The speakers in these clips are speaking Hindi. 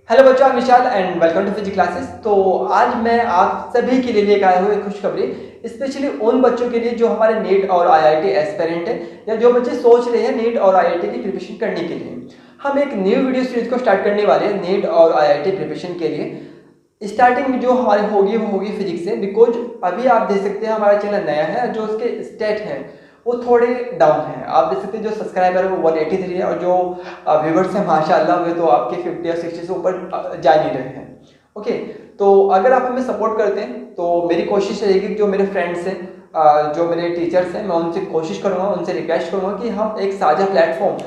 हेलो बच्चों, I Vishal and welcome to physics classes. तो आज मैं आप सभी के लिए लेकर आया हूँ एक खुशखबरी, स्पेशली उन बच्चों के लिए जो हमारे नीट और आईआईटी एस्पिरेंट हैं या जो बच्चे सोच रहे हैं नीट और आईआईटी की प्रिपरेशन करने के लिए। हम एक न्यू वीडियो सीरीज को स्टार्ट करने वाले हैं नीट और आईआईटी प्रिपरेशन के लिए। स्टार्टिंग में जो हमारी होगी वो होगी फिजिक्स से, बिकॉज अभी आप देख सकते हैं हमारा चैनल नया है, जो उसके स्टेट हैं वो थोड़े डाउन है। आप देख सकते हैं जो सब्सक्राइबर है वो 183 है और जो व्यूवर्स हैं माशाल्लाह वे तो आपके 50 या 60 से ऊपर जा नहीं रहे हैं। ओके, तो अगर आप हमें सपोर्ट करते हैं तो मेरी कोशिश रहेगी कि जो मेरे फ्रेंड्स हैं, जो मेरे टीचर्स हैं, मैं उनसे कोशिश करूँगा, उनसे रिक्वेस्ट करूँगा कि हम एक साझा प्लेटफॉर्म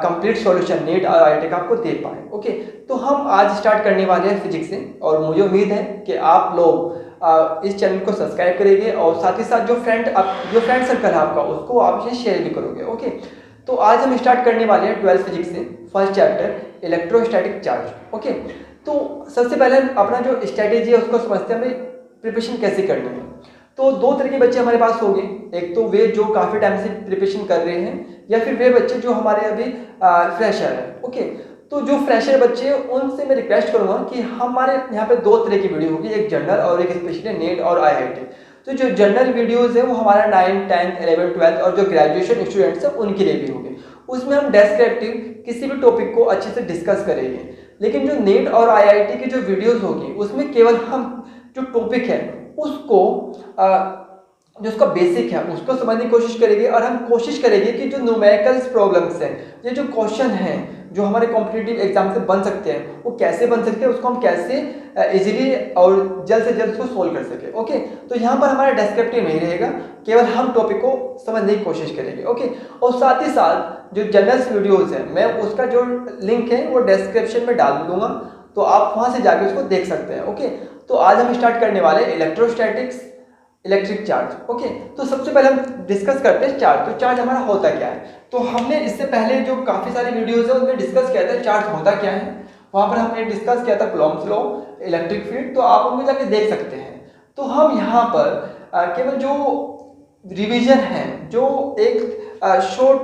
कंप्लीट सॉल्यूशन नीट और आईआईटी का आपको दे पाएँ। ओके, तो हम आज स्टार्ट करने वाले हैं फिजिक्स से और मुझे उम्मीद है कि आप लोग इस चैनल को सब्सक्राइब करेंगे और साथ ही साथ जो फ्रेंड सर्कल है आपका उसको आप ये शेयर भी करोगे। ओके, तो आज हम स्टार्ट करने वाले हैं 12th फिजिक्स से first chapter electrostatic charge. Okay, तो सबसे पहले अपना जो स्ट्रैटेजी है उसको समझते हैं हमें प्रिपरेशन कैसे करनी है। तो दो तरह के बच्चे हमारे पास होंगे, एक तो वे जो काफ़ी टाइम से प्रिपरेशन कर रहे हैं या फिर वे बच्चे जो हमारे अभी फ्रेशर हैं। ओके, तो जो फ्रेशर बच्चे हैं उनसे मैं रिक्वेस्ट करूंगा कि हमारे यहाँ पे दो तरह की वीडियो होगी, एक जनरल और एक स्पेशली नीट और आईआईटी। तो जो जनरल वीडियोस है वो हमारा 9th 10th 11th 12th और जो ग्रेजुएशन स्टूडेंट्स हैं उनके लिए भी होगी। उसमें हम डेस्क्रिप्टिव किसी भी टॉपिक को अच्छे से डिस्कस करेंगे। लेकिन जो नीट और आईआईटी की जो वीडियोस होगी उसमें केवल हम जो टॉपिक है उसको जो उसका बेसिक है उसको समझने की कोशिश करेंगे और हम कोशिश करेंगे कि जो न्यूमेरिकल्स प्रॉब्लम्स हैं, ये जो क्वेश्चन हैं जो हमारे कॉम्पिटिटिव एग्जाम से बन सकते हैं वो कैसे बन सकते हैं, उसको हम कैसे इजीली और जल्द से जल्द उसको सोल्व कर सके। ओके, तो यहाँ पर हमारा डिस्क्रिप्टिव नहीं रहेगा, केवल हम टॉपिक को समझने की कोशिश करेंगे। ओके, और साथ ही साथ जो जनरल वीडियोज़ हैं मैं उसका जो लिंक है वो डिस्क्रिप्शन में डाल दूंगा, तो आप वहाँ से जाके उसको देख सकते हैं। ओके, तो आज हम स्टार्ट करने वाले इलेक्ट्रोस्टैटिक्स इलेक्ट्रिक चार्ज। ओके, तो सबसे पहले हम डिस्कस करते हैं चार्ज। तो चार्ज हमारा होता क्या है, तो हमने इससे पहले जो काफ़ी सारी वीडियोस है उनमें डिस्कस किया था चार्ज होता क्या है। वहाँ पर हमने डिस्कस किया था कूलॉम्स लॉ, इलेक्ट्रिक फील्ड, तो आप उनमें जाके देख सकते हैं। तो हम यहाँ पर केवल जो रिवीजन है, जो एक शॉर्ट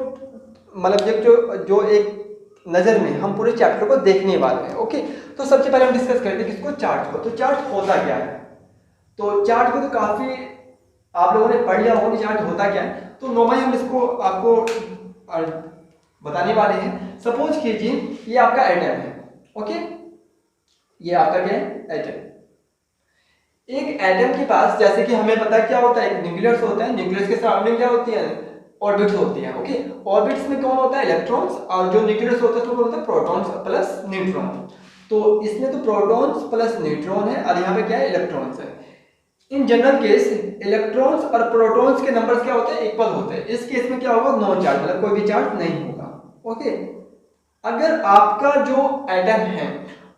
मतलब जो एक नज़र में हम पूरे चैप्टर को देखने वाले हैं। ओके, तो सबसे पहले हम डिस्कस करते हैं किसको, चार्ज को। तो चार्ज होता क्या है, तो चार्ज को तो काफ़ी आप लोगों ने पढ़ लिया होगा कि चार्ज होता क्या है। तो नॉर्मली हम इसको आपको बताने वाले हैं। सपोज कीजिए ये आपका एटम है। ओके, ये आपका क्या है, एटम। एक एटम के पास जैसे कि हमें पता है क्या होता है, एक न्यूक्लियस होता है, न्यूक्लियस के सराउंडिंग क्या होती है, ऑर्बिट्स होती हैं। ओके, ऑर्बिट्स में कौन होता है, इलेक्ट्रॉन्स, और जो न्यूक्लियस होता है तो कौन होता है, प्रोटॉन्स प्लस न्यूट्रॉन। तो इसमें तो प्रोटॉन्स प्लस न्यूट्रॉन है और यहाँ पे क्या है, इलेक्ट्रॉन्स है। इन जनरल केस इलेक्ट्रॉन्स और प्रोटॉन्स के नंबर्स क्या होते हैं, इक्वल होते हैं। इस केस में क्या होगा, नो चार्ज, मतलब कोई भी चार्ज नहीं होगा। ओके, अगर आपका जो एटम है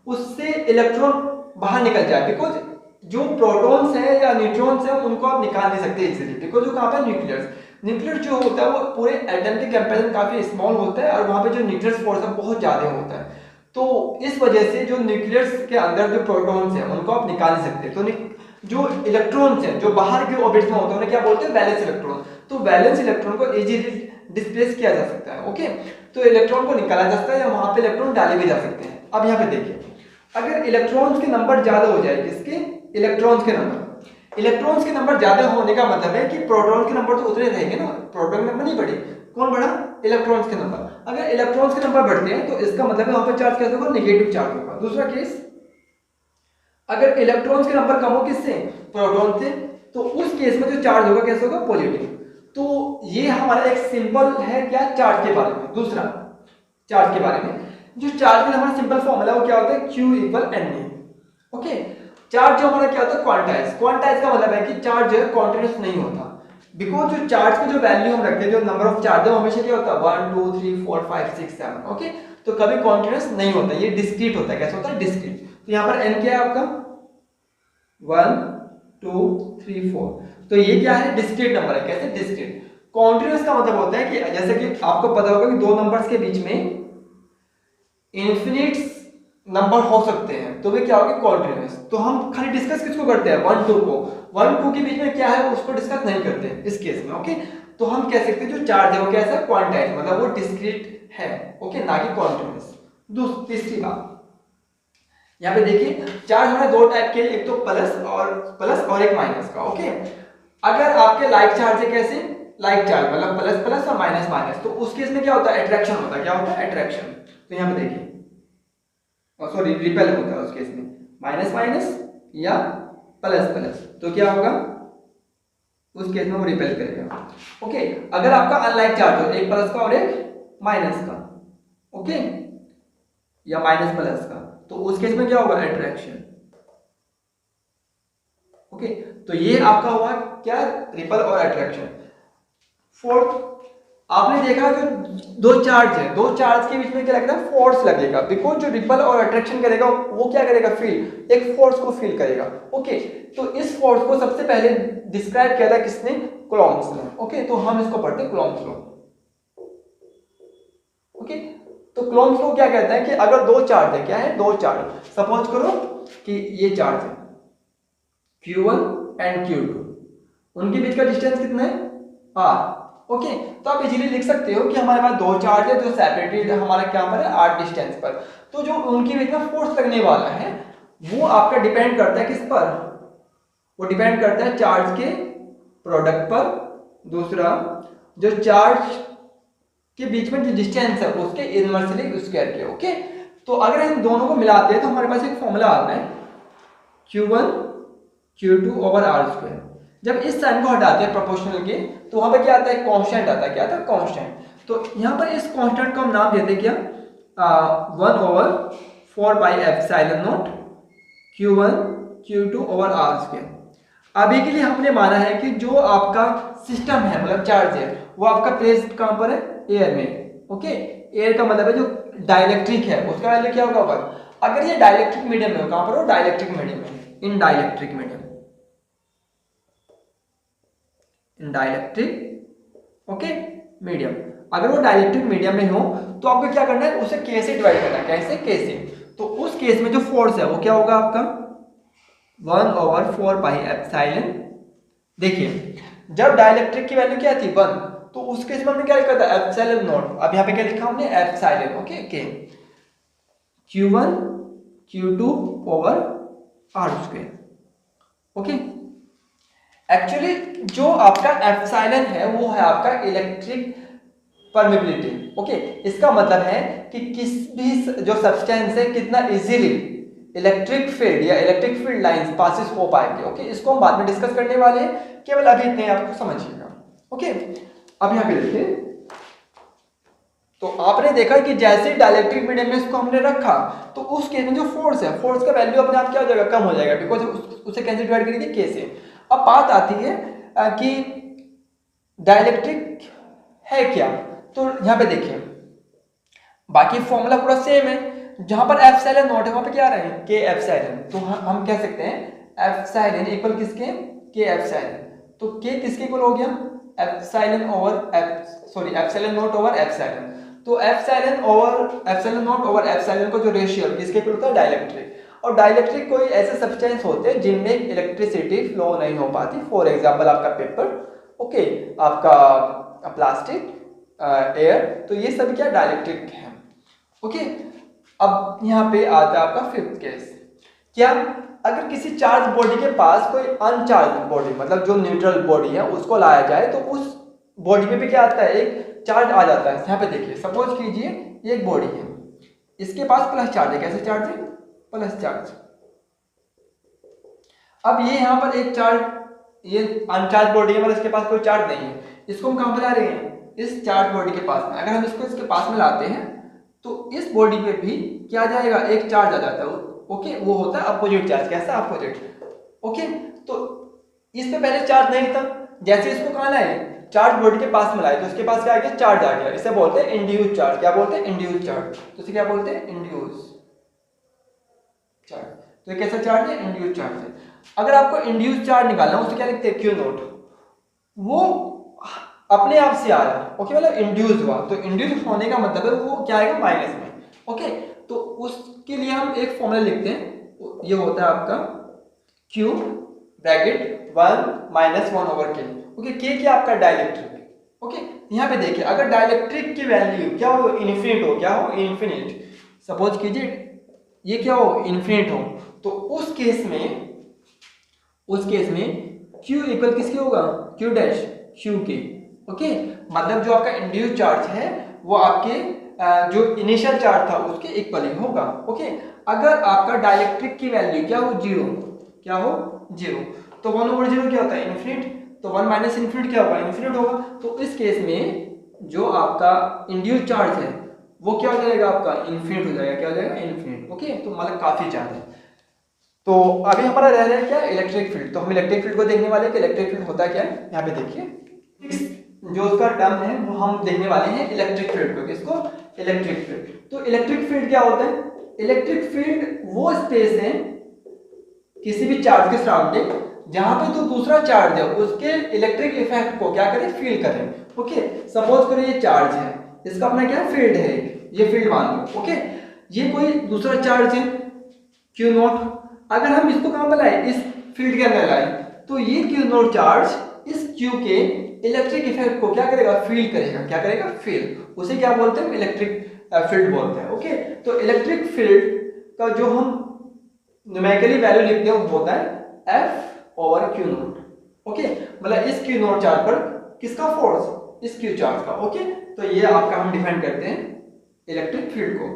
उससे इलेक्ट्रॉन बाहर निकल जाए, बिकॉज जो प्रोटॉन्स है या न्यूट्रॉन्स है उनको आप निकाल नहीं सकते इजीली, बिकॉज जो कहाँ पे न्यूक्लियस न्यूक्लियस जो होता है वो पूरे एटम के कंपेरिजन काफी स्मॉल होता है और वहाँ पे जो न्यूक्लियस फोर्स है बहुत ज्यादा होता है। तो इस वजह से जो न्यूक्लियस के अंदर जो प्रोटॉन्स है उनको आप निकाल नहीं सकते। तो जो इलेक्ट्रॉन्स हैं जो बाहर के ऑर्बिट्स में होते हैं उन्हें क्या बोलते हैं, वैलेंस इलेक्ट्रॉन। तो वैलेंस इलेक्ट्रॉन को इजीली डिस्प्लेस किया जा सकता है। ओके, तो इलेक्ट्रॉन को निकाला जा सकता है या वहां पे इलेक्ट्रॉन डाले भी जा सकते हैं। अब यहाँ पे देखिए, अगर इलेक्ट्रॉन्स के नंबर ज्यादा हो जाए, किसके, इलेक्ट्रॉन्स के नंबर ज्यादा होने का मतलब है कि प्रोटॉन के नंबर तो उतने रहेंगे ना, प्रोटॉन के नंबर नहीं बढ़े, कौन बढ़ा, इलेक्ट्रॉन्स के नंबर। अगर इलेक्ट्रॉन्स के नंबर बढ़ते हैं तो इसका मतलब है वहां पर चार्ज कैसे होगा, नेगेटिव चार्ज होगा। दूसरा केस, अगर इलेक्ट्रॉन्स के नंबर कम हो किससे, प्रोटॉन से, तो उस केस में जो चार्ज होगा कैसे होगा, पॉजिटिव। तो ये हमारा एक सिंपल है क्या, चार्ज के बारे में। दूसरा, चार्ज के बारे में जो चार्ज का हमारा सिंपल फॉर्मूला वो क्या होता है, Q = Na। ओके, चार्ज जो हमारा क्या होता है, क्वांटाइज का मतलब है कि चार्ज जो है कॉन्टिन्यूस नहीं होता, बिकॉज जो चार्ज की जो वैल्यू हम रखते हैं, जो नंबर ऑफ चार्ज है हमेशा क्या होता है, 1 2 3 4 5 6 7। ओके, तो कभी कॉन्टिन्यूस नहीं होता, ये डिस्क्रीट होता है। कैसे होता है, डिस्क्रीट। तो यहाँ पर n क्या है आपका, 1 2 3 4, तो ये क्या है, डिस्क्रीट नंबर है। कैसे, डिस्क्रीट। कॉन्टिन्यूस का मतलब होता है कि जैसे कि आपको पता होगा कि दो नंबर्स के बीच में इन्फिनिट नंबर हो सकते हैं, तो वे क्या होगी, कॉन्टिन्यूस। तो हम खाली डिस्कस किसको करते हैं, 1 2 को, 1 2 के बीच में क्या है उसको डिस्कस नहीं करते इस केस में। ओके, तो हम कह सकते हैं जो चार्ज है वो कैसा है, क्वांटाइज, मतलब वो डिस्क्रीट है। ओके, ना कि कॉन्टिन्यूस। तीसरी बात, यहाँ पे देखिए चार्ज हमारे दो टाइप के, एक तो प्लस और एक माइनस का। ओके, अगर आपके लाइक चार्ज है, कैसे लाइक चार्ज मतलब प्लस प्लस और माइनस माइनस, तो उस केस में क्या होता है, अट्रैक्शन होता है। क्या होता है, अट्रैक्शन। तो यहाँ पे देखिए, सॉरी रिपेल होता है उस केस में, माइनस माइनस या प्लस प्लस, तो क्या होगा उस केस में वो रिपेल करेगा। ओके, अगर आपका अनलाइक चार्ज हो, एक प्लस का और एक माइनस का, ओके, या माइनस प्लस का, तो उस केस में क्या होगा, अट्रैक्शन। ओके, तो ये आपका हुआ क्या, रिपल और अट्रैक्शन। फोर्थ, आपने देखा जो दो चार्ज है, दो चार्ज के बीच में क्या लगेगा, फोर्स लगेगा, बिकॉज जो रिपल और अट्रैक्शन करेगा वो क्या करेगा, फील, एक फोर्स को फील करेगा। ओके, तो इस फोर्स को सबसे पहले डिस्क्राइब किया था किसने, कूलॉम्ब्स ने। ओके, तो हम इसको पढ़ते हैं कूलॉम्ब्स लॉ। ओके, तो कूलॉम्ब्स लॉ क्या कहता है कि अगर दो चार्ज है, क्या है, दो चार्ज, सपोज करो कि ये चार्ज है Q1 एंड Q2, उनके बीच का डिस्टेंस कितना है, r। ओके, तो आप इजीली लिख सकते हो कि हमारे पास दो चार्ज है जो सेपरेटेड हमारा क्या पर है, r डिस्टेंस पर। तो जो उनके बीच में फोर्स लगने वाला है वो आपका डिपेंड करता है किस पर, वो डिपेंड करता है चार्ज के प्रोडक्ट पर, दूसरा जो चार्ज के बीच में जो डिस्टेंस है उसके इनवर्सली स्क्वायर के। ओके, तो अगर हम दोनों को मिलाते हैं तो हमारे पास एक फॉर्मूला आता है Q1 Q2 over r square. जब इस साइन को हटाते हैं प्रोपोर्शनल के, तो वहां पे क्या आता है, कांस्टेंट आता है। क्या आता है, कांस्टेंट। तो यहाँ पर इस कांस्टेंट को हम नाम देते हैं क्या, 1 over 4 pi epsilon not Q1 Q2 over r square. अभी के लिए हमने माना है कि जो आपका सिस्टम है, मतलब चार्ज है, वो आपका प्लेस कहां पर है, एयर में। ओके, एयर का मतलब है जो डाइलेक्ट्रिक है उसका वैल्यू क्या होगा, 1। अगर ये डाइलेक्ट्रिक मीडियम में हो, कहां पर हो, डाइलेक्ट्रिक मीडियम में, इन डाइलेक्ट्रिक मीडियम, इन डाइलेक्ट्रिक ओके मीडियम, अगर वो डाइलेक्ट्रिक मीडियम में हो तो आपको क्या करना है, उसे के से डिवाइड करना है। कैसे, के से। तो उस केस में जो फोर्स है वो क्या होगा आपका 1 ओवर 4 पाई एप्सिलॉन। देखिए जब डाइलेक्ट्रिक की वैल्यू क्या थी, 1, तो उस केस में हमने क्या लिखा था, एप्सिलॉन नॉट। अब यहाँ पे क्या लिखा हमने, एप्सिलॉन। ओके, के Q1 Q2 over r square. Okay, actually जो आपका एप्सिलॉन है वो है आपका इलेक्ट्रिक परमिबिलिटी। ओके, इसका मतलब है कि किस भी जो सब्सटेंस है कितना इजीली इलेक्ट्रिक फील्ड या इलेक्ट्रिक फील्ड लाइंस पासिस हो पाएंगे। ओके, इसको हम बाद में डिस्कस करने वाले हैं, केवल अभी इतने आपको समझिएगा। ओके, अब यहाँ पे देखिए, तो आपने देखा कि जैसे डाइलेक्ट्रिक मीडियम में इसको हमने रखा तो उस केस में जो फोर्स है, फोर्स का वैल्यू अपने आप क्या हो जाएगा, कम हो जाएगा, बिकॉज उसे कैसे डिवाइड करेंगे, के से। अब बात आती है कि डाइलेक्ट्रिक है क्या, तो यहाँ पे देखिए बाकी फॉर्मूला पूरा सेम है, जहां पर एप्सिलॉन नॉट है वहां पे क्या आ रहा है, के एप्सिलॉन। तो हम कह सकते हैं एप्सिलॉन इक्वल किसके, के एप्सिलॉन। तो के किसके इक्वल हो गया, epsilon over sorry epsilon not over epsilon. तो एप्सिलॉन नॉट ओवर एप्सिलॉन का जो रेशियो किसके इक्वल होता है, डाइलेक्ट्रिक। और डाइलेक्ट्रिक कोई ऐसे सब्सटेंस होते हैं जिनमें इलेक्ट्रिसिटी फ्लो नहीं हो पाती। फॉर एग्जांपल आपका पेपर, ओके, आपका प्लास्टिक, एयर, तो ये सब क्या डाइलेक्ट्रिक है। ओके, अब यहाँ पे आता है आपका फिफ्थ केस। क्या, अगर किसी चार्ज बॉडी के पास कोई अनचार्ज बॉडी, मतलब जो न्यूट्रल बॉडी है, उसको लाया जाए तो उस बॉडी पे भी क्या आता है, एक चार्ज आ जाता है। यहाँ पे देखिए, सपोज कीजिए ये एक बॉडी है, इसके पास प्लस चार्ज है। कैसे चार्ज है, प्लस चार्ज। अब ये यहाँ पर एक चार्ज, ये अनचार्ज बॉडी है, मतलब इसके पास कोई चार्ज नहीं है, इसको हम कहाँ पर ला रहे हैं, इस चार्ज बॉडी के पास में। अगर हम इसको इसके पास में लाते हैं तो इस बॉडी पे भी क्या आ जाएगा, एक चार्ज आ जाता है। ओके, वो होता है अपोजिट चार्ज। कैसा, अपोजिट। ओके, तो इस पे पहले चार्ज नहीं था, जैसे इसको कहाँ लाए, चार्ज बॉडी के पास में लाए, तो उसके पास क्या आ गया, चार्ज आ गया। इसे बोलते हैं इंड्यूस चार्ज। क्या बोलते हैं, इंड्यूस चार्ज। तो इसे क्या बोलते हैं, इंड्यूस चार्ज। तो ये कैसा चार्ज है, इंड्यूस चार्ज है। अगर आपको इंड्यूस चार्ज निकालना है, उससे क्या लिखते हैं, क्यू नोट। वो अपने आप से आया, ओके, मतलब इंड्यूस हुआ, तो इंड्यूस होने का मतलब है वो क्या आएगा, माइनस में। ओके, तो उसके लिए हम एक फॉर्मूला लिखते हैं, ये होता है आपका Q ब्रैकेट 1 माइनस 1 ओवर के। ओके, के क्या आपका डाइलेक्ट्रिक। ओके, यहाँ पे देखिए, अगर डाइलेक्ट्रिक की वैल्यू क्या हो, इन्फिनिट हो, क्या हो, इन्फिनिट। सपोज कीजिए ये क्या हो, इन्फिनिट हो, तो उस केस में Q इक्वल किसके होगा, Q डैश Q के। ओके, मतलब जो आपका इंड्यूस चार्ज है वो आपके जो इनिशियल चार्ज था उसके इक्वल ही होगा। ओके, अगर आपका डाइलेक्ट्रिक की वैल्यू क्या हो, जीरो, क्या हो, जीरो, तो 1/0 क्या होता है, इन्फिनिट, तो 1 माइनस इन्फिनिट क्या होगा, इन्फिनिट होगा। तो इस केस में जो आपका इंड्यूस चार्ज है वो क्या हो जाएगा, आपका इन्फिनिट हो जाएगा, क्या हो जाएगा, इन्फिनिट। ओके, तो मतलब काफी चार्ज है। तो अभी हमारा रह रहा है क्या, इलेक्ट्रिक फील्ड। तो हम इलेक्ट्रिक फील्ड को देखने वाले हैं कि इलेक्ट्रिक फील्ड होता क्या है। यहाँ पे देखिए, जो उसका टर्म है वो हम देखने वाले हैं इलेक्ट्रिक फील्ड को। किसको, इलेक्ट्रिक फील्ड। तो इलेक्ट्रिक फील्ड क्या होता है, इलेक्ट्रिक फील्ड वो स्पेस है किसी भी चार्ज के सराउंडिंग जहां पे जो दूसरा चार्ज है उसके इलेक्ट्रिक इफेक्ट को क्या करें, फील करें। ओके, सपोज करो ये चार्ज है, इसका अपना क्या फील्ड है, ये फील्ड मान लो। ओके, ये कोई दूसरा चार्ज है Q नॉट, अगर हम इसको कहां पर लाए, इस फील्ड के अंदर लाए, तो ये Q नॉट चार्ज इस Q के इलेक्ट्रिक इफेक्ट को क्या करेगा, फील करेगा। क्या करेगा, फील। उसे क्या बोलते हैं, इलेक्ट्रिक फील्ड बोलते हैं। ओके, तो इलेक्ट्रिक फील्ड का जो हम न्यूमेरिकली वैल्यू लिखते हैं वो होता है F/Q नॉट। ओके, मतलब इस Q नॉट चार्ज पर किसका फोर्स, इस Q चार्ज का। ओके, तो ये आपका हम डिफाइन करते हैं इलेक्ट्रिक फील्ड को।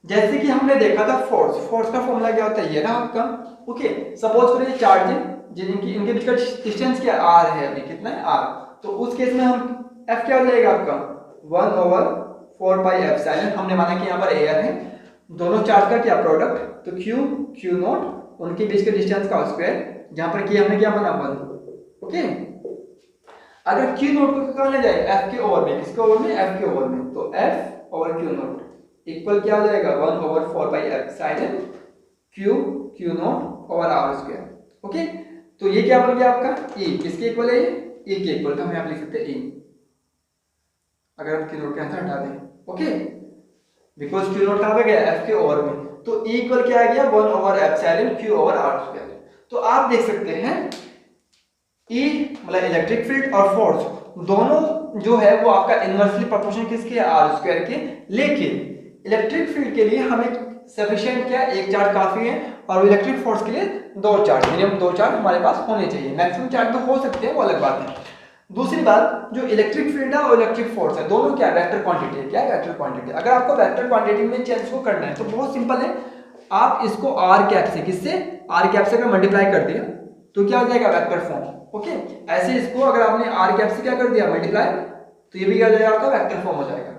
जैसे कि हमने देखा था फोर्स का फॉर्मूला क्या होता है, ये रहा आपका। ओके, सपोज करो ये चार्ज है जिनकी इनके बीच का डिस्टेंस क्या r है, अभी कितना है r, तो उस केस में हम F क्या हो जाएगा आपका 1/4 पाई एप्सिलॉन, हमने माना कि यहाँ पर एयर है, दोनों चार्ज का क्या प्रोडक्ट, तो Q नॉट उनके बीच के डिस्टेंस का स्क्वायर, जहां पर हमने क्या माना 1। ओके, अगर Q नॉट को कहां ले जाए, F के ओवर में, किसके ओवर में, F के ओवर में, तो F/Q नॉट इक्वल क्या हो जाएगा 1/4 pi epsilon Q not over r square. Okay, तो ये क्या बन गया आपका E, किसके इक्वल है, ये E के इक्वल, तो हम यहां पे लिख सकते हैं E, अगर आप Q नॉट का आंसर हटा दें। ओके, बिकॉज Q नॉट कहां पे गया, F के ओवर में, तो E इक्वल क्या आ गया 1/एप्सिलॉन Q ओवर r स्क्वायर। तो आप देख सकते हैं E मतलब इलेक्ट्रिक फील्ड और फोर्स दोनों जो है वो आपका इनवर्सली प्रोपोर्शनल किसके, r स्क्वायर के। लेकिन इलेक्ट्रिक फील्ड के लिए हमें सफिशिएंट क्या, एक चार्ज काफी है, और इलेक्ट्रिक फोर्स के लिए दो चार्ज, मिनिमम दो चार्ज हमारे पास होने चाहिए। मैक्सिमम चार्ज तो हो सकते हैं, वो अलग बात है। दूसरी बात, जो इलेक्ट्रिक फील्ड है और इलेक्ट्रिक फोर्स है, दोनों क्या वेक्टर क्वांटिटी है। क्या है, वेक्टर क्वांटिटी। अगर आपको वेक्टर क्वांटिटी में चेंज को करना है तो बहुत सिंपल है, आप इसको r कैप से, किससे, r कैप से अगर मल्टीप्लाई कर दिया तो क्या हो जाएगा, वेक्टर फॉर्म। ओके, ऐसे इसको अगर आपने r कैप से क्या कर दिया, मल्टीप्लाई, तो ये भी क्या हो जाएगा आपका वेक्टर फॉर्म हो जाएगा।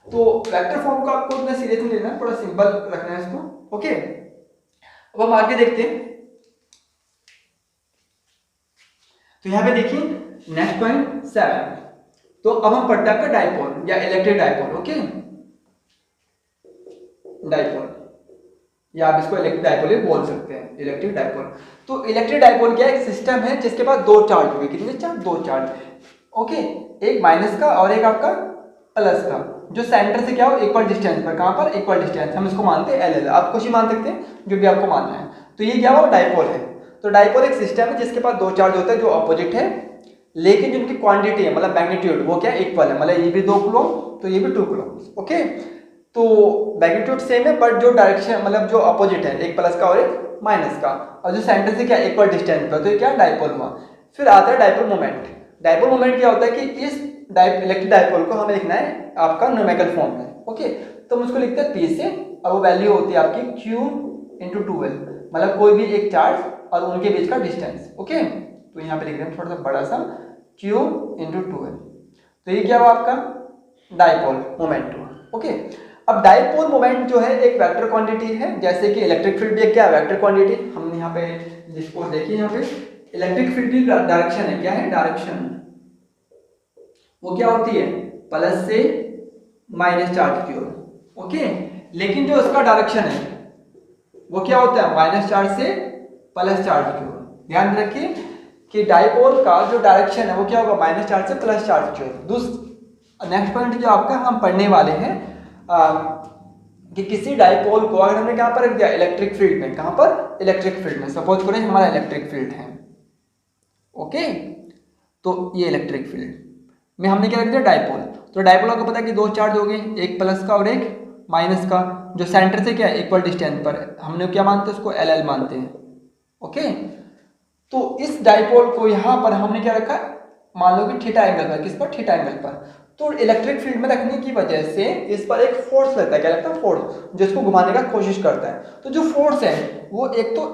तो वेक्टर फॉर्म को आपको इतना सीरियस नहीं लेना, थोड़ा सिंपल रखना है इसको। ओके, अब हम आगे देखते हैं। तो यहां पे देखिए नेक्स्ट पॉइंट 7, तो अब हम पढ़ते हैं आपका डाइपोल या इलेक्ट्रिक डाइपोल। ओके, डाइपोल या आप इसको इलेक्ट्रिक डाइपोल भी बोल सकते हैं, इलेक्ट्रिक डाइपोल। तो इलेक्ट्रिक डाइपोल क्या, एक सिस्टम है जिसके पास दो चार्ज होंगे, कितने चार्ज, दो चार्ज। ओके, एक माइनस का और एक आपका प्लस का, जो सेंटर से क्या हो, इक्वल डिस्टेंस पर, कहां पर, इक्वल डिस्टेंस, हम इसको मानते हैं LL, आप कुछ ही मान सकते हैं, जो भी आपको मानना है। तो ये क्या हो, डाइपोल है। तो डाइपोल एक सिस्टम है जिसके पास दो चार्ज होता है जो अपोजिट है, लेकिन जिनकी क्वांटिटी है मतलब मैग्नीट्यूड वो क्या, इक्वल है, मतलब ये भी 2 कूलम तो ये भी 2 कूलम। ओके, तो मैग्नीट्यूड सेम है बट जो डायरेक्शन मतलब जो अपोजिट है, एक प्लस का और एक माइनस का, और जो सेंटर से क्या इक्वल डिस्टेंस पर, तो ये क्या, डाइपोल हुआ। फिर आता है डाइपोल मोमेंट। डाइपोल मोमेंट क्या होता है कि इस इलेक्ट्रिक डाइपोल को हमें लिखना है आपका न्यूमेरिकल फॉर्म में। ओके, तो हम उसको लिखते हैं P से, और वो वैल्यू होती है आपकी Q × 2L, मतलब कोई भी एक चार्ज और उनके बीच का डिस्टेंस। ओके, तो यहाँ पे लिख रहे हैं थोड़ा सा बड़ा सा Q × 2L, तो ये क्या हुआ आपका डाइपोल मोमेंट हुआ। ओके, अब डाइपोल मोमेंट जो है एक वेक्टर क्वांटिटी है, जैसे कि इलेक्ट्रिक फील्ड भी क्या वेक्टर क्वांटिटी, हमने यहाँ पे जिसको देखिए, यहाँ पे इलेक्ट्रिक फील्ड की डायरेक्शन है, क्या है, डायरेक्शन वो क्या होती है, प्लस से माइनस चार्ज की ओर। ओके, लेकिन जो उसका डायरेक्शन है वो क्या होता है, माइनस चार्ज से प्लस चार्ज की ओर। ध्यान रखिए कि डाइपोल का जो डायरेक्शन है वो क्या होगा, माइनस चार्ज से प्लस चार्ज की ओर। नेक्स्ट पॉइंट जो आपका हम पढ़ने वाले हैं कि किसी डाइपोल को अगर हमने कहां पर रख दिया, इलेक्ट्रिक फील्ड में, कहां पर, इलेक्ट्रिक फील्ड में, सपोज करें हमारा इलेक्ट्रिक फील्ड है। ओके, तो ये इलेक्ट्रिक फील्ड में हमने क्या रख दिया, डाइपोल। तो डाइपोल आपको पता है कि दो चार्ज हो गए, एक प्लस का और एक माइनस का जो सेंटर से क्या है इक्वल डिस्टेंस पर, हमने क्या मानते हैं उसको एल मानते हैं। ओके, तो इस डाइपोल को यहाँ पर हमने क्या रखा, मान लो कि थीटा एंगल पर, किस पर, थीटा एंगल पर। तो इलेक्ट्रिक फील्ड में रखने की वजह से इस पर एक फोर्स लगता है, क्या लगता है, फोर्स, जो इसको घुमाने का कोशिश करता है। तो जो फोर्स है वो एक तो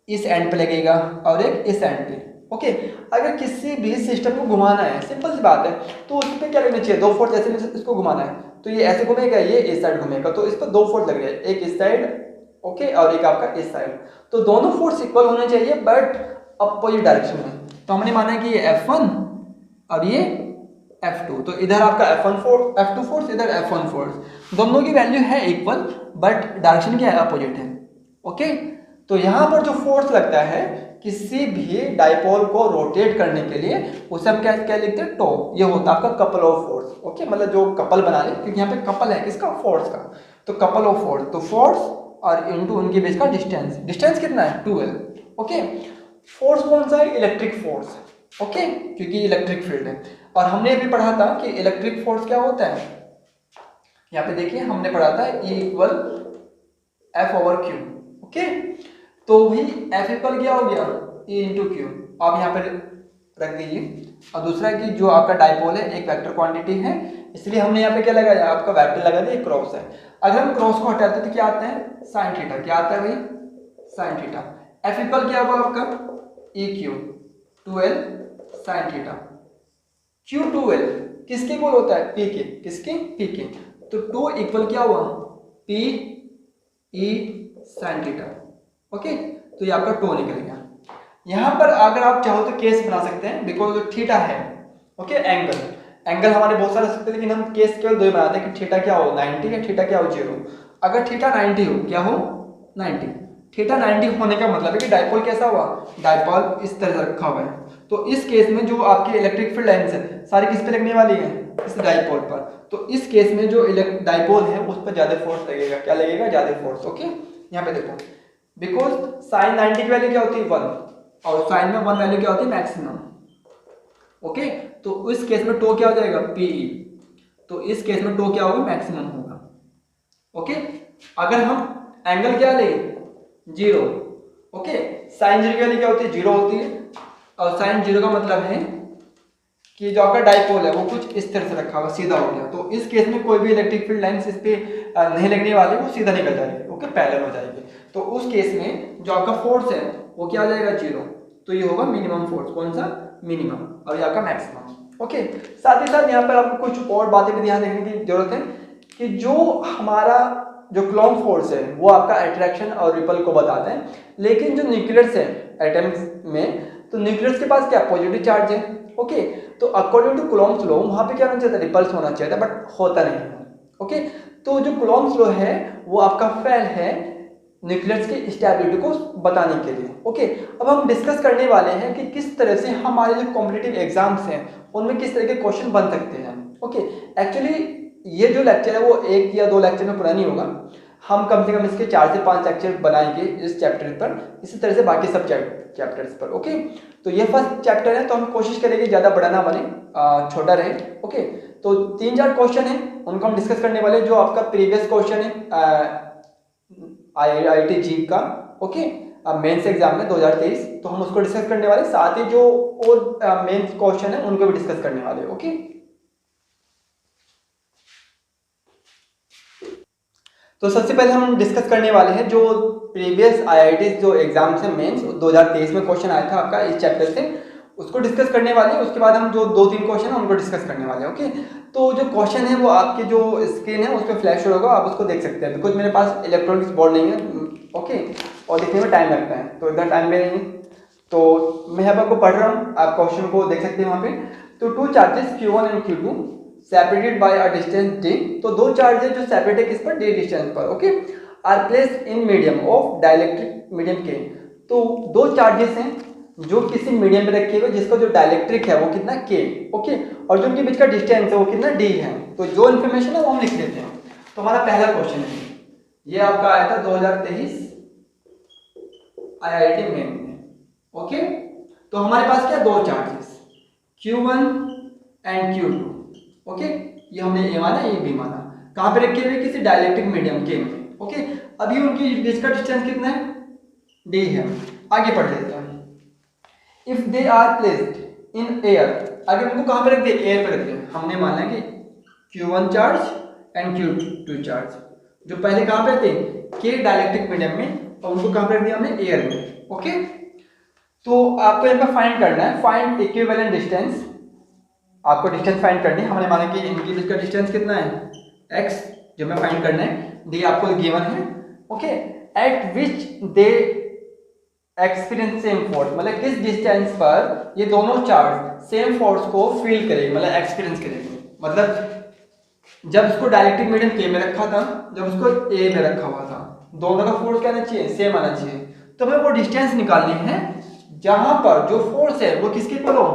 इस एंड पे लगेगा और एक इस एंड पे। ओके, अगर किसी भी सिस्टम को घुमाना है, सिंपल सी बात है, तो उस पर क्या लगना चाहिए, दो फोर्स। जैसे इसको घुमाना है तो ये ऐसे घूमेगा, ये इस साइड घूमेगा, तो इस पर दो फोर्स लग रहे हैं, एक इस साइड, ओके, और एक आपका इस साइड। तो दोनों फोर्स इक्वल होने चाहिए बट अपोजिट डायरेक्शन में। तो हमने माना कि ये F1 और ये F2, तो इधर आपका F1 फोर्स, F2 फोर्स, इधर F1 फोर्स, दोनों की वैल्यू है इक्वल बट डायरेक्शन क्या है, अपोजिट है। ओके, तो यहाँ पर जो फोर्स लगता है किसी भी डाइपोल को रोटेट करने के लिए, उसे हम क्या क्या लिखते हैं, टो। ये होता है आपका कपल ऑफ फोर्स। ओके, मतलब जो कपल बना ले, क्योंकि यहाँ पे कपल है किसका, फोर्स का, तो कपल ऑफ फोर्स, तो फोर्स और इनटू उनके बीच का डिस्टेंस, डिस्टेंस कितना है, 2L। ओके, फोर्स कौन सा है, इलेक्ट्रिक फोर्स। ओके, क्योंकि इलेक्ट्रिक फील्ड है। और हमने अभी पढ़ा था कि इलेक्ट्रिक फोर्स क्या होता है, यहाँ पे देखिए हमने पढ़ा था E इक्वल F/Q। ओके, तो भी F इक्वल क्या हो गया, E इंटू क्यू, आप यहाँ पे रख दीजिए। और दूसरा कि जो आपका डाइपोल है एक वेक्टर क्वांटिटी है, इसलिए हमने यहाँ पे क्या लगाया, आपका वेक्टर लगा दिया, क्रॉस है। अगर हम क्रॉस को हटाते तो क्या आता है, साइन थीटा। क्या आता है भाई, साइन थीटा। F इक्वल क्या हुआ आपका, EQ 2L sine theta. Q2L किसके इक्वल होता है, P के, किसके, P के। तो 2 इक्वल क्या हुआ, P E sine theta. Okay, तो ये आपका टो निकल गया। यहाँ पर अगर आप चाहो तो केस बना सकते हैं, बिकॉज जो थीटा है, ओके, एंगल हमारे बहुत सारे सकते हैं, लेकिन हम केस केवल दो ही बनाते हैं कि थीटा क्या हो 90 या थीटा क्या हो 0। अगर थीटा 90 हो, क्या हो 90, थीटा 90 होने का मतलब है कि डाइपोल कैसा हुआ, डाइपोल इस तरह से रखा हुआ है। तो इस केस में जो आपके इलेक्ट्रिक फील्ड लाइन्स है सारी किस पे लगने वाली है, इस डाइपोल पर। तो इस केस में जो डाइपोल है उस पर ज्यादा फोर्स लगेगा, क्या लगेगा, ज्यादा फोर्स। ओके, यहाँ पे देखो, बिकॉज साइन 90 की वैल्यू क्या होती है 1, और साइन में 1 वैल्यू क्या होती है, मैक्सिमम। ओके, तो इस केस में टो क्या हो जाएगा, PE। तो इस केस में टो क्या होगा, मैक्सिमम होगा। ओके, अगर हम एंगल क्या ले, 0। ओके, साइन 0 की वैल्यू क्या होती है, 0 होती है। और साइन 0 का मतलब है कि जो आपका डाइपोल है वो कुछ इस तरह से रखा हुआ, सीधा हो गया। तो इस केस में कोई भी इलेक्ट्रिक फील्ड लाइंस इस पे नहीं लगने वाली, वो सीधा निकल जाएगी। ओके, पैरेलल हो जाएगी। तो उस केस में जो आपका फोर्स है वो क्या हो जाएगा, 0। तो ये होगा मिनिमम फोर्स, कौन सा, मिनिमम, और ये आपका मैक्सिमम। ओके, साथ ही साथ यहाँ पर आपको कुछ और बातें भी ध्यान रखने की जरूरत है कि जो हमारा जो कूलॉम फोर्स है वो आपका अट्रैक्शन और रिपल को बताते हैं, लेकिन जो न्यूक्लियस है एटम्स में, तो न्यूक्लियस के पास क्या पॉजिटिव चार्ज है। ओके, तो अकॉर्डिंग टू कूलॉम्स लॉ वहां पे क्या होना चाहिए था, रिपल्स होना चाहिए था, बट होता नहीं है। ओके, तो जो कूलॉम्स लॉ है वो आपका फेल है न्यूक्लियस की स्टेबिलिटी को बताने के लिए। ओके, अब हम डिस्कस करने वाले हैं कि किस तरह से हमारे जो कॉम्पिटिटिव एग्जाम्स हैं उनमें किस तरह के क्वेश्चन बन सकते हैं। ओके, एक्चुअली ये जो लेक्चर है वो 1 या 2 लेक्चर में पूरा नहीं होगा, हम कम से कम इसके 4 से 5 लेक्चर बनाएंगे इस चैप्टर पर, इसी तरह से बाकी सब चैप्टर्स पर। ओके, तो ये फर्स्ट चैप्टर है, तो हम कोशिश करेंगे ज़्यादा बड़ा ना बने, छोटा रहे। ओके, तो 3-4 क्वेश्चन है उनको हम डिस्कस करने वाले, जो आपका प्रीवियस क्वेश्चन है IIT जी का। ओके, मेंस एग्जाम में 2023, तो हम उसको डिस्कस करने वाले, साथ ही जो और मेंस क्वेश्चन है उनको भी डिस्कस करने वाले। ओके, तो सबसे पहले हम डिस्कस करने वाले हैं जो प्रीवियस IIT जो एग्जाम्स है मेंस 2023 में क्वेश्चन आया था आपका इस चैप्टर से, उसको डिस्कस करने वाले हैं। उसके बाद हम जो 2-3 क्वेश्चन है उनको डिस्कस करने वाले हैं। ओके, तो जो क्वेश्चन है वो आपकी जो स्क्रीन है उस पर फ्लैश होगा, आप उसको देख सकते हैं, बिकॉज मेरे पास इलेक्ट्रॉनिक्स बोर्ड नहीं है। ओके, और लिखने में टाइम लगता है, तो इतना टाइम में नहीं है, तो मैं अब आपको पढ़ रहा हूँ, आप क्वेश्चन को देख सकते हैं वहाँ पे। तो 2 charges Q1 and Q2 separated by a distance d, तो 2 चार्ज है जो सेपरेट है किस पर, d डिस्टेंस पर। Okay, are placed in medium of dielectric medium K, तो 2 चार्जेस हैं जो किसी मीडियम में रखे हुए जिसका जो डाइलेक्ट्रिक है वो कितना K। ओके, और जो उनके बीच का डिस्टेंस है वो कितना d है। तो जो इन्फॉर्मेशन है वो हम लिख देते हैं। तो हमारा पहला क्वेश्चन है, ये आपका आया था 2023 IIT मेन में। ओके, तो हमारे पास क्या 2 charges Q1 and Q2। Okay, ये हमने ए माना, ये बी माना। कहाँ पे रखे हुए? किसी डाइलेक्ट्रिक मीडियम के में। ओके, अभी उनकी बीच का डिस्टेंस कितना है? d है। आगे पढ़ लेते हैं। If they are placed in air, अगर उनको कहाँ पे रख दिया? एयर पे रख दिया। हमने माना कि Q1 charge and Q2 charge, जो पहले कहाँ पे थे? के डाइलेक्ट्रिक मीडियम में, और उनको कहाँ पे रख दिया हमने? एयर में। ओके, तो आपको यहाँ पे फाइंड करना है, फाइंड इक्विवेलेंट डिस्टेंस। आपको डिस्टेंस फाइंड करनी है। हमने माना कि इनकी बीच का डिस्टेंस कितना है? x, जो हमें फाइंड करना है। डी आपको गिवन है। ओके, एट विच दे एक्सपीरियंस सेम फोर्स, मतलब किस डिस्टेंस पर ये दोनों चार्ज सेम फोर्स को फील करेंगे, मतलब एक्सपीरियंस करेंगे। मतलब जब उसको डायरेक्ट्रिक मीडियम के में रखा था, जब उसको ए में रखा हुआ था, दोनों का फोर्स क्या आना चाहिए? सेम आना चाहिए। तो हमें वो डिस्टेंस निकालनी है जहां पर जो फोर्स है वो किसके इक्वल हो?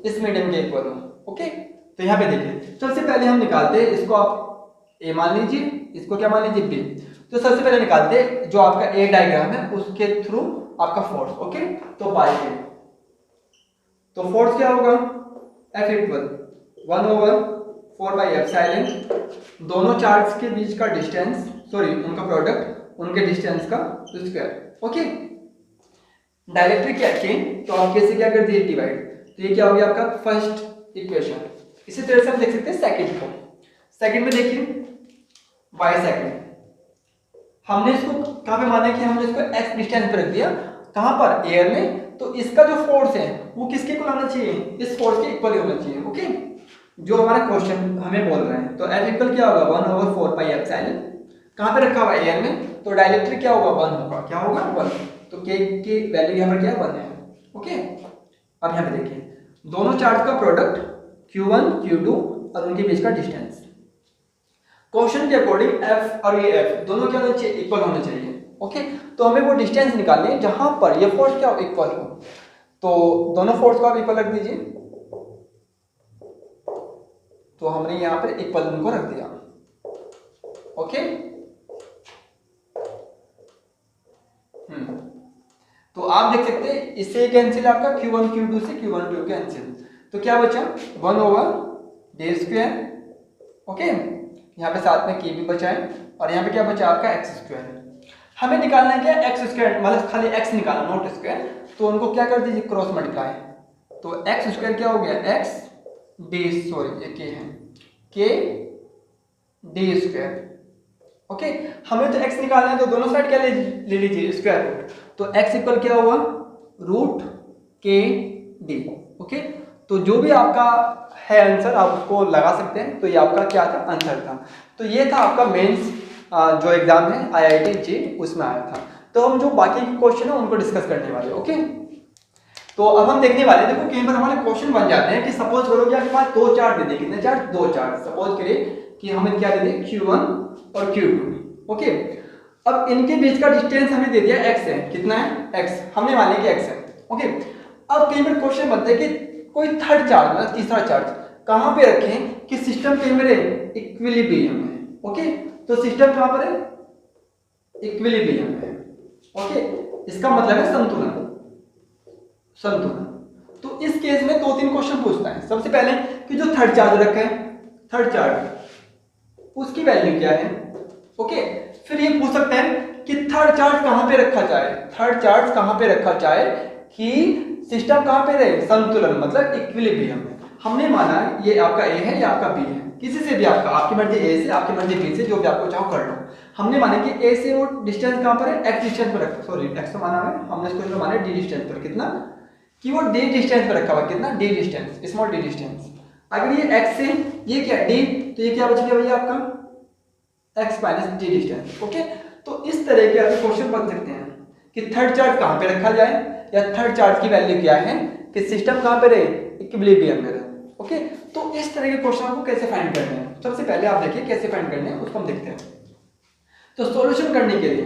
इस मीडियम के इक्वल हो। ओके, तो यहाँ पे देखिए, सबसे पहले हम निकालते हैं, इसको आप ए मान लीजिए, इसको क्या मान लीजिए? बी। तो सबसे पहले निकालते हैं जो आपका ए डायग्राम है उसके थ्रू आपका फोर्स। ओके, तो बाय ए, तो फोर्स क्या होगा? F इक्वल 1/4 दोनों चार्ज के बीच का डिस्टेंस, सॉरी उनका प्रोडक्ट, उनके डिस्टेंस का स्क्वायर। ओके, डायरेक्ट्रिक क्या चेन, तो आप कैसे क्या कर दिए? डिवाइड। तो ये क्या हो गया आपका फर्स्ट इक्वेशन। इसी तरह से हम देख सकते हैं सेकंड को। सेकंड में देखिए y सेकंड, हमने इसको कहां पे माना कि हमने इसको x डिस्टेंस पे रख दिया, कहां पर? एयर में। तो इसका जो फोर्स है वो किसके इक्वल आना चाहिए? इस फोर्स के इक्वल होना चाहिए। ओके, जो हमारा क्वेश्चन हमें बोल रहा है। तो F इक्वल क्या होगा? 1/4 कहां पे रखा हुआ? एयर में। तो डाइलेक्ट्रिक क्या होगा? 1 होगा। क्या होगा? 1। तो k की वैल्यू यहां पर क्या? 1 है। ओके, अब यहां पे देखिए दोनों चार्ज का प्रोडक्ट Q1 Q2 और उनके बीच का डिस्टेंस। क्वेश्चन के अकॉर्डिंग F और ये F दोनों क्या होना चाहिए? इक्वल होने चाहिए। ओके, तो हमें वो डिस्टेंस निकालनी है जहां पर ये फोर्स क्या इक्वल हो। तो दोनों फोर्स को आप इक्वल रख दीजिए। तो हमने यहां पर इक्वल उनको रख दिया। ओके, तो आप देख सकते हैं इससे कैंसिल आपका Q1 Q2 से Q1 Q2 कैंसिल। तो क्या बचा? 1/d²। ओके, यहाँ पे साथ में k भी बचा है, और यहाँ पे क्या बचा आपका x²। हमें निकालना है क्या? x², मतलब खाली x निकालना, नॉट स्क्वायर। तो उनको क्या कर दीजिए? Cross multiply. तो x² क्या हो गया? x d, सॉरी ये k है, k d²। ओके, हमें तो x निकालना है, तो दोनों साइड क्या ले लीजिए? Square root. तो x इक्वल क्या हुआ? √k_d। ओके, तो जो भी आपका है आंसर आप उसको लगा सकते हैं। तो ये आपका क्या था? आंसर था। तो ये था आपका मेंस जो एग्जाम है IIT JEE उसमें आया था। तो हम जो बाकी के क्वेश्चन है उनको डिस्कस करने वाले। ओके, तो अब हम देखने वाले, देखो कहीं पर हमारे क्वेश्चन बन जाते हैं कि सपोज करो कि आपके पास 2 चार्ट दे दे। कितने चार्ट? 2 चार्ट। सपोज करिए कि हमें क्या दे दे? Q1 और Q2। ओके, अब इनके बीच का डिस्टेंस हमें दे दिया x है। कितना है? x, हमने माने कि x है। ओके, अब कई बार क्वेश्चन बनता है कि कोई थर्ड चार्ज, मतलब तीसरा चार्ज कहां पे रखें कि सिस्टम के मेरे इक्विलिब्रियम में। ओके, तो सिस्टम कहां पर है? इक्विलिब्रियम में। ओके, इसका मतलब है संतुलन। संतुलन। तो इस केस में 2-3 क्वेश्चन पूछता है। सबसे पहले कि जो थर्ड चार्ज रखा है, थर्ड चार्ज उसकी वैल्यू क्या है। ओके, फिर ये पूछ सकते हैं कि थर्ड चार्ज कहां पे रखा जाए। थर्ड चार्ज कहां पे रखा जाए कि सिस्टम कहां पे रहे? संतुलन, मतलब इक्विलिब्रियम में। हमने माना ये आपका ए है या आपका बी है, किसी से भी आपकी मर्जी ए से, आपकी मर्जी बी से, जो भी आपको चाहो कर लो। हमने माना कि ए से वो डिस्टेंस कहां पर है? एक्स डिस्टेंस पर रखा, सॉरी एक्स तो माना है, हमने इसको माना डी डिस्टेंस पर। कितना? कि वो डी डिस्टेंस पर रखा हुआ। कितना? D distance, small D distance. अगर ये एक्स से, ये क्या डी, तो ये क्या बच गया भैया आपका x - d डिस्टेंस। ओके, तो इस तरह के आपके क्वेश्चन बन सकते हैं कि थर्ड चार्ज कहां पे रखा जाए, या थर्ड चार्ज की वैल्यू क्या है कि सिस्टम कहां पे रहे? इक्विलिब्रियम में रहे। ओके, तो इस तरह के क्वेश्चन को कैसे फाइंड करने हैं, सबसे पहले आप देखिए कैसे फाइंड करने हैं उसको हम देखते हैं। तो सॉल्यूशन करने के लिए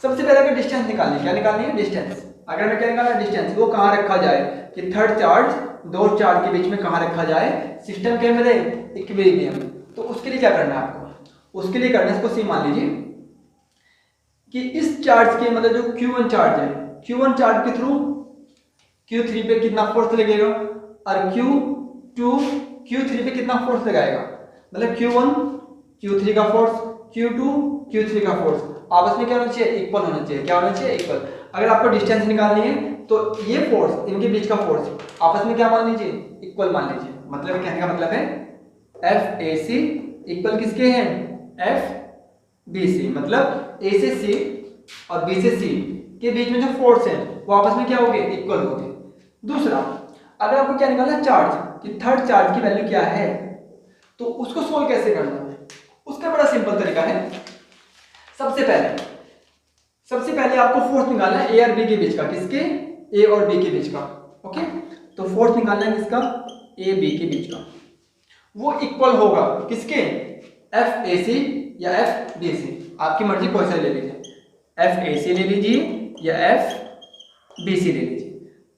सबसे पहले अगर डिस्टेंस निकालनी, क्या निकालनी है? डिस्टेंस। अगर मैं क्या निकालना? डिस्टेंस। वो कहां रखा जाए कि थर्ड चार्ज दो चार्ज के बीच में कहां रखा जाए? सिस्टम के में रहे? इक्विलिब्रियम। तो उसके लिए क्या करना है आपको? उसके लिए करना है, इसको सी मान लीजिए कि इस चार्ज के, मतलब जो Q1 चार्ज है, Q1 चार्ज के थ्रू Q3 पे कितना फोर्स लगेगा, और Q2 Q3 पे कितना फोर्स लगाएगा। मतलब Q1 Q3 का फोर्स, Q2 Q3 का फोर्स आपस में क्या होना चाहिए, इक्वल होना चाहिए। क्या होना चाहिए, इक्वल। अगर आपको डिस्टेंस निकालनी है तो ये फोर्स, इनके बीच का फोर्स आपस में क्या मान लीजिए, इक्वल मान लीजिए। मतलब कहने का मतलब है FAC इक्वल किसके हैं, FBC। मतलब A से C और B से C के बीच में जो फोर्स है वो आपस में क्या हो गए, इक्वल हो गए। दूसरा, अगर आपको क्या निकालना है, चार्ज कि थर्ड चार्ज की वैल्यू क्या है, तो उसको सोल्व कैसे करना है, उसका बड़ा सिंपल तरीका है। सबसे पहले आपको फोर्स निकालना है ए और बी के बीच का, किसके, ए और बी के बीच का। ओके, तो फोर्स निकालना है किसका, ए बी के बीच का। वो इक्वल होगा किसके, FAC या FBC, आपकी मर्जी कोई सा ले लीजिए, FAC ले लीजिए या FBC ले लीजिए।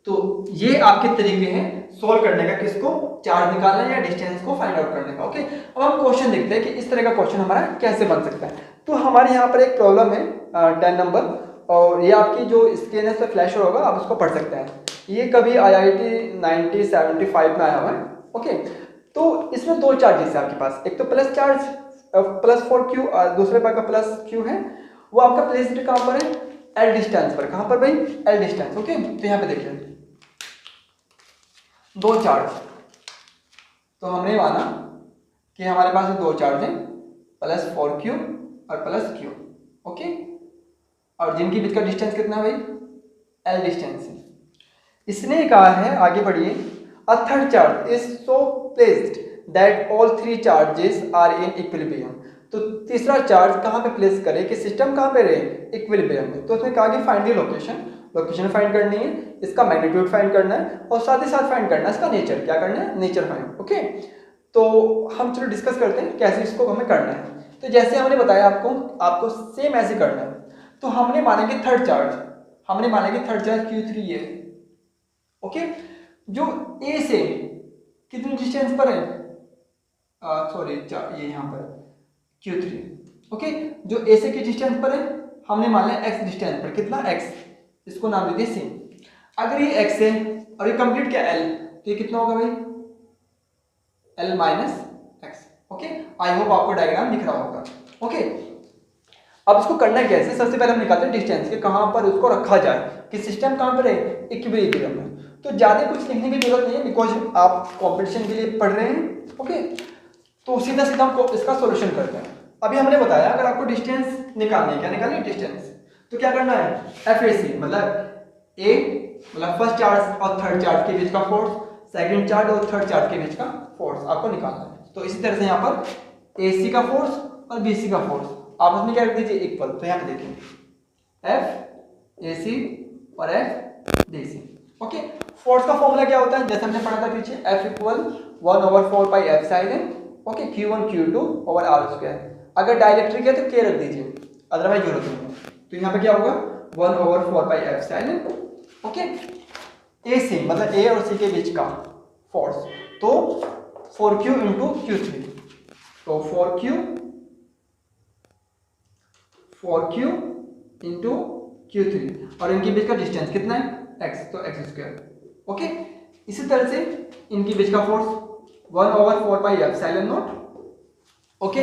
तो ये आपके तरीके हैं सोल्व करने का, किसको, चार्ज निकालना या डिस्टेंस को फाइंड आउट करने का। ओके, अब हम क्वेश्चन देखते हैं कि इस तरह का क्वेश्चन हमारा कैसे बन सकता है। तो हमारे यहाँ पर एक प्रॉब्लम है 10 नंबर, और ये आपकी जो स्क्रीन है उस पर फ्लैश होगा, आप उसको पढ़ सकते हैं। ये कभी IIT 1975 में आया हुआ है। ओके, तो इसमें दो चार्जेस है आपके पास, एक तो प्लस चार्ज +4Q और दूसरे पर का +Q है। वो आपका प्लेस्ड कहाँ पर है, L डिस्टेंस पर। कहाँ पर भाई, L डिस्टेंस। ओके, तो यहाँ पे देखिए दो चार्ज, तो हमने माना कि हमारे पास दो चार्ज हैं, +4Q और +Q। ओके, और जिनके बीच का डिस्टेंस कितना है भाई, L डिस्टेंस है। इसने कहा है, आगे बढ़िए, a third charge is so placed that all three charges are in equilibrium. तो तीसरा चार्ज कहाँ पे प्लेस करे कि सिस्टम कहाँ पे रहे, इक्विलिब्रियम में। तो उसने कहा कि फाइंड द लोकेशन फाइंड करनी है, इसका मैग्नीट्यूड फाइंड करना है, और साथ ही साथ फाइंड करना है इसका नेचर। क्या करना है, नेचर फाइंड। ओके, तो हम चलो डिस्कस करते हैं कैसे इसको हमें करना है। तो जैसे हमने बताया आपको सेम ऐसे करना है। तो हमने माना कि थर्ड चार्ज Q3 है। ओके, जो ए से कितनी डिस्टेंस पर है, सॉरी ये यहाँ पर Q3। ओके, जो ए से किस डिस्टेंस पर है, हमने माना x डिस्टेंस पर। कितना, x, इसको नाम दे दिया c। अगर ये x है और ये कंप्लीट क्या l, तो ये कितना होगा भाई, L - x। Okay, I hope आपको डायग्राम दिख रहा होगा। ओके, अब इसको करना कैसे, सबसे पहले हम निकालते हैं डिस्टेंस के कहाँ पर उसको रखा जाए, कि सिस्टम कहाँ पर है, इक्विलिब्रियम में। तो ज़्यादा कुछ लिखने की जरूरत नहीं है, बिकॉज आप कॉम्पिटिशन के लिए पढ़ रहे हैं। ओके, तो सीधा हम इसका सॉल्यूशन करते हैं। अभी हमने बताया अगर आपको डिस्टेंस निकालनी है, क्या निकालनी है, डिस्टेंस, तो क्या करना है, FAC मतलब A मतलब फर्स्ट चार्ज और थर्ड चार्ज के बीच का फोर्स, सेकंड चार्ज और थर्ड चार्ज के बीच का फोर्स आपको निकालना है। तो इसी तरह से यहाँ पर AC का फोर्स और BC का फोर्स आपस में क्या रख दीजिए, इक्वल। तो यहाँ पे देखिए FAC और FBC। ओके, फोर्स का फॉर्मूला क्या होता है, जैसे हमने पढ़ा था पीछे, F = 1/4πε। Okay, Q1 Q2 over r²। अगर डाइलेक्ट्रिक है तो K रख दीजिए, अदरवाइज जरूरत नहीं है। तो यहाँ पे क्या होगा, 1/4πε। ओके, ए से मतलब A और C के बीच का फोर्स, तो 4Q × Q3, तो 4Q × Q3, और इनके बीच का डिस्टेंस कितना है, x, तो x²। ओके, इसी तरह से इनके बीच का फोर्स 1/4πε0। ओके,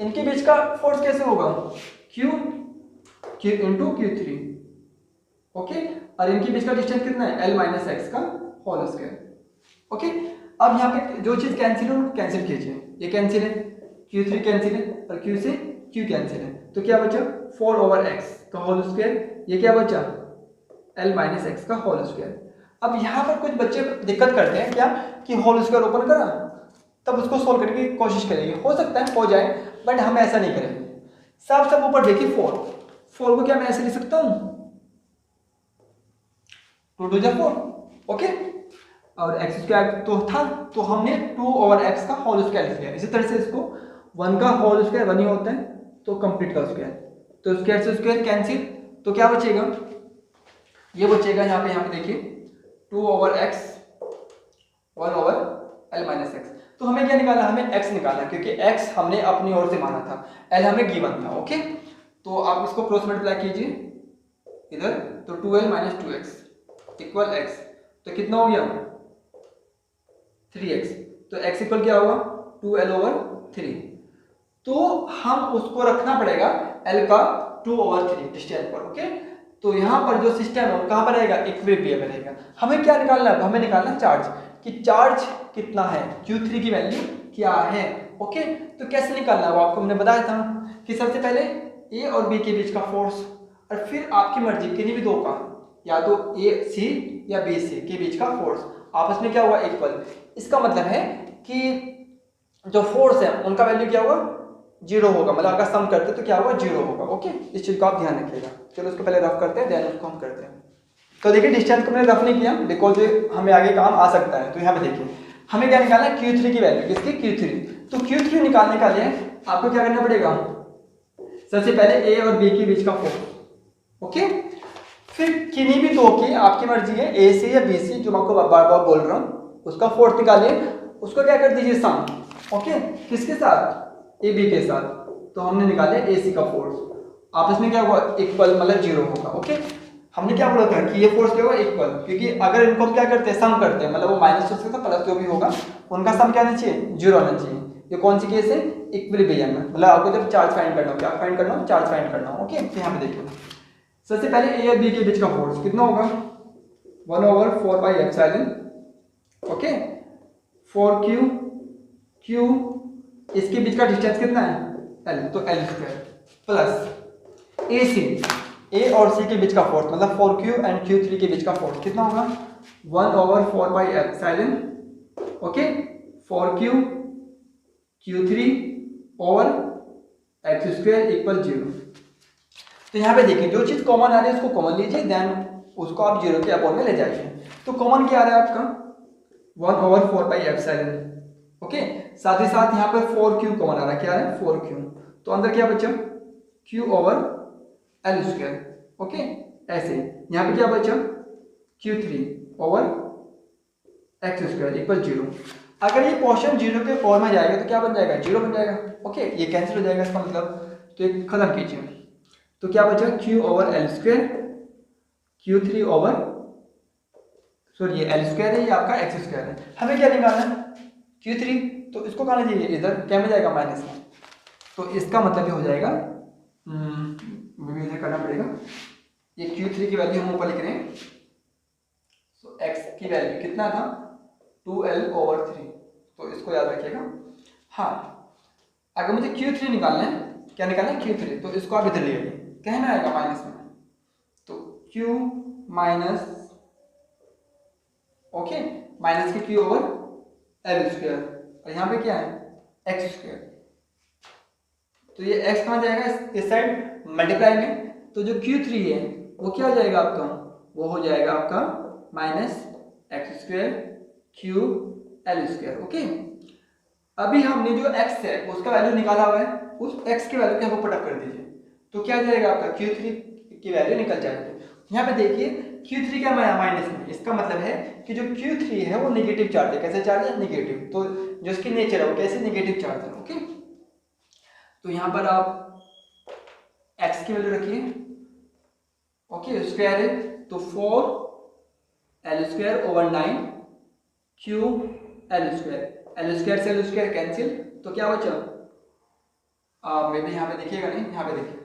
इनके बीच का फोर्स कैसे होगा, Q × Q3। ओके, और इनके बीच का डिस्टेंस कितना है, L - x का होल स्क्वायर। ओके, अब यहाँ पे जो चीज कैंसिल है उनको कैंसिल कीजिए, ये कैंसिल है, Q3 कैंसिल है, और Q से Q कैंसिल है, तो क्या बचा, 4/x का होल स्क्वायर। ये क्या बचा, L - x का होल स्क्वायर। अब यहाँ पर कुछ बच्चे दिक्कत करते हैं क्या, कि होल स्क्वायर ओपन करा तब उसको सोल्व करने की कोशिश करेंगे, हो सकता है हो जाए, बट हम ऐसा नहीं करेंगे। सब ऊपर देखिए 4 को क्या मैं ऐसे लिख सकता हूँ, 2 × 4। ओके, और x² तो था, तो हमने 2/x का होल स्क्वायर लिख लिया। इसी तरह से इसको 1 का होल स्क्वायर 1 ही होता है, तो कंप्लीट का स्क्वायर, तो स्क्वायर से स्क्वायर कैंसिल, तो क्या बचेगा, ये बचेगा यहाँ पे देखिए 2/x 1/L - x। तो हमें क्या निकालना, हमें x निकालना, क्योंकि x हमने अपनी ओर से माना था, L हमें गिवन था। ओके, तो आप इसको क्रॉस मल्टीप्लाई कीजिए इधर, तो 2L - 2x = x, तो कितना हो गया, 3x। तो x इक्वल क्या होगा, 2L/3। तो हम उसको रखना पड़ेगा L का 2/3 डिस्टेंस पर। ओके, तो यहाँ पर जो सिस्टम है वो कहाँ पर रहेगा, इक्विलिब्रियम में रहेगा। हमें क्या निकालना है, हमें निकालना चार्ज कि चार्ज कितना है, Q3 की वैल्यू क्या है। ओके, तो कैसे निकालना है वो आपको मैंने बताया था कि सबसे पहले A और B के बीच का फोर्स, और फिर आपकी मर्जी किन्हीं भी दो का, या तो AC या BC के बीच का फोर्स आपस में क्या होगा, इक्वल। इसका मतलब है कि जो फोर्स है उनका वैल्यू क्या होगा, 0 होगा, मतलब अगर सम करते तो क्या होगा, 0 होगा। ओके, इस चीज को आप ध्यान रखिएगा। चलो उसको पहले रफ करते हैं, देन उसको हम करते हैं। तो देखिए डिस्टेंस को मैंने रफ नहीं किया बिकॉज हमें आगे काम आ सकता है। तो यहाँ पे देखिए हमें क्या निकालना है, Q3 की वैल्यू, किसकी, Q3। तो Q3 निकालने का लिए आपको क्या करना पड़ेगा, सबसे पहले A और B के बीच का फोर्स। ओके, फिर किन्हीं भी दो की आपकी मर्जी है, AC या BC, जो मैं आपको बार बार बोल रहा हूँ, उसका फोर्स निकालिए, उसको क्या कर दीजिए, सम। ओके, किसके साथ, AB के साथ। तो हमने निकाले AC का फोर्स, आपस में क्या होगा, इक्वल, मतलब 0 होगा। ओके, हमने क्या बोला था कि ये फोर्स क्या होगा, इक्वल, क्योंकि अगर इनको हम क्या करते हैं, सम करते हैं, मतलब वो माइनस हो सकता है प्लस जो भी होगा, उनका सम क्या आना चाहिए, 0 आना चाहिए। ये कौन सी केस है, इक्विलिब्रियम में, मतलब आपको जब चार्ज फाइंड करना हो, क्या फाइंड करना हो, चार्ज फाइंड करना हो। ओके, तो यहाँ पे देखिए सबसे पहले A और B के बीच का फोर्स कितना होगा, 1/4πε। ओके, 4Q इसके बीच का डिस्टेंस कितना है, L, तो L² प्लस A और C के बीच का फोर्स, मतलब 4Q एंड Q3 के बीच का फोर्स कितना होगा, 1/4πε। ओके, 4Q Q3 और x² = 0। तो यहाँ पे देखिए जो चीज कॉमन आ रही है उसको कॉमन लीजिए, देन उसको आप 0 के अपॉन में ले जाइए। तो कॉमन क्या आ रहा है आपका, 1/4πε। ओके, साथ ही साथ यहाँ पर 4Q कॉमन आ रहा है, क्या है, 4Q। तो अंदर क्या बचा, Q/L²। ओके, ऐसे यहाँ पे क्या बचा, Q3/x² = 0। अगर ये क्वेश्चन 0 के फॉर्म में जाएगा तो क्या बन जाएगा, 0 बन जाएगा। ओके, ये कैंसिल हो जाएगा इसका मतलब, तो ये खत्म कीजिए। तो क्या बचा, Q/L², Q3 ये L² है, ये आपका x² है। हमें क्या निकालना है, Q3, तो इसको कहाँ ले जाइए, इधर क्या में जाएगा, माइनस में। तो इसका मतलब ये हो जाएगा, मुझे इधर करना पड़ेगा, ये Q3 की वैल्यू हम ऊपर लिख रहे हैं, तो x की वैल्यू कितना था, 2L/3। तो इसको याद रखिएगा। हाँ, अगर मुझे Q3 निकालना है, क्या निकालना है, Q3, तो इसको आप इधर ले आइए, कहना आएगा माइनस में, तो Q माइनस, ओके, माइनस के Q/L², और यहाँ पे क्या है, x²। तो ये x कहाँ जाएगा, इस साइड मल्टीप्लाई में, तो जो Q3 है वो क्या हो जाएगा आपका, वो हो जाएगा आपका -x² Q/L²। ओके, अभी हमने जो x है उसका वैल्यू निकाला हुआ है, उस x की वैल्यू के यहाँ पुट अप कर दीजिए, तो क्या जाएगा आपका, Q3 की वैल्यू निकल जाएगी। यहाँ पे देखिए Q3 क्या माइनस में, इसका मतलब है कि जो Q3 है वो नेगेटिव चार्ज है। कैसे चार्ज है, नेगेटिव, तो जो इसकी नेचर है वो कैसे, नेगेटिव चार्ज है। ओके, तो यहाँ पर आप x की वैल्यू रखिए। ओके, स्क्वायर है, तो 4L²/9 Q/L², L² से L² कैंसिल, तो क्या बचा, मे भी यहाँ पे देखिएगा नहीं, यहाँ पे देखिए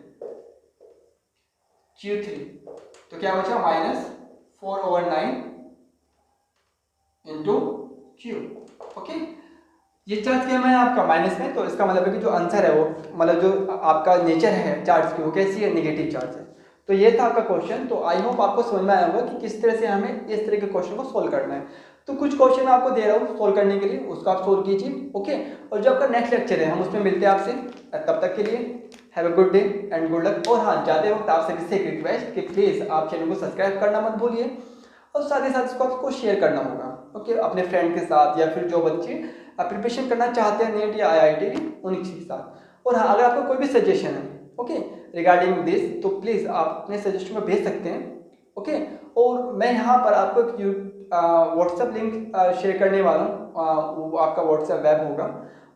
Q3, तो क्या बचा, -4/9 इंटू Q। ओके, ये चार्ज क्या है आपका माइनस में, तो इसका मतलब है कि जो आंसर है वो, मतलब जो आपका नेचर है चार्ज की, वो कैसी है, नेगेटिव चार्ज है। तो ये था आपका क्वेश्चन। तो आई होप आपको समझ में आया होगा कि किस तरह से हमें इस तरह के क्वेश्चन को सोल्व करना है। तो कुछ क्वेश्चन मैं आपको दे रहा हूँ सोल्व करने के लिए, उसका आप सोल्व कीजिए। ओके, और जो आपका नेक्स्ट लेक्चर है हम उसमें मिलते हैं आपसे, तब तक के लिए have a good day and good luck. और हाँ, जाते वक्त आप सभी से एक रिक्वेस्ट कि प्लीज़ आप चैनल को सब्सक्राइब करना मत भूलिए, और साथ ही साथ इसको आपको शेयर करना होगा। ओके, अपने फ्रेंड के साथ, या फिर जो बच्चे प्रिपरेशन करना चाहते हैं नेट या IIT उन्हीं के साथ। और हाँ, अगर आपको कोई भी सजेशन है ओके रिगार्डिंग दिस, तो प्लीज़ आप अपने सजेशन में भेज सकते हैं। ओके, और मैं यहाँ पर आपको एक व्हाट्सएप लिंक शेयर करने वाला हूँ, वो आपका व्हाट्सएप वेब होगा,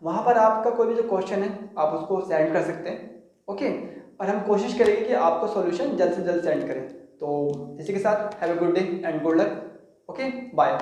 वहाँ पर आपका कोई भी जो क्वेश्चन है आप उसको सेंड कर सकते हैं। ओके, और हम कोशिश करेंगे कि आपको सॉल्यूशन जल्द से जल्द सेंड करें। तो इसी के साथ have a good day and good luck. Okay, bye.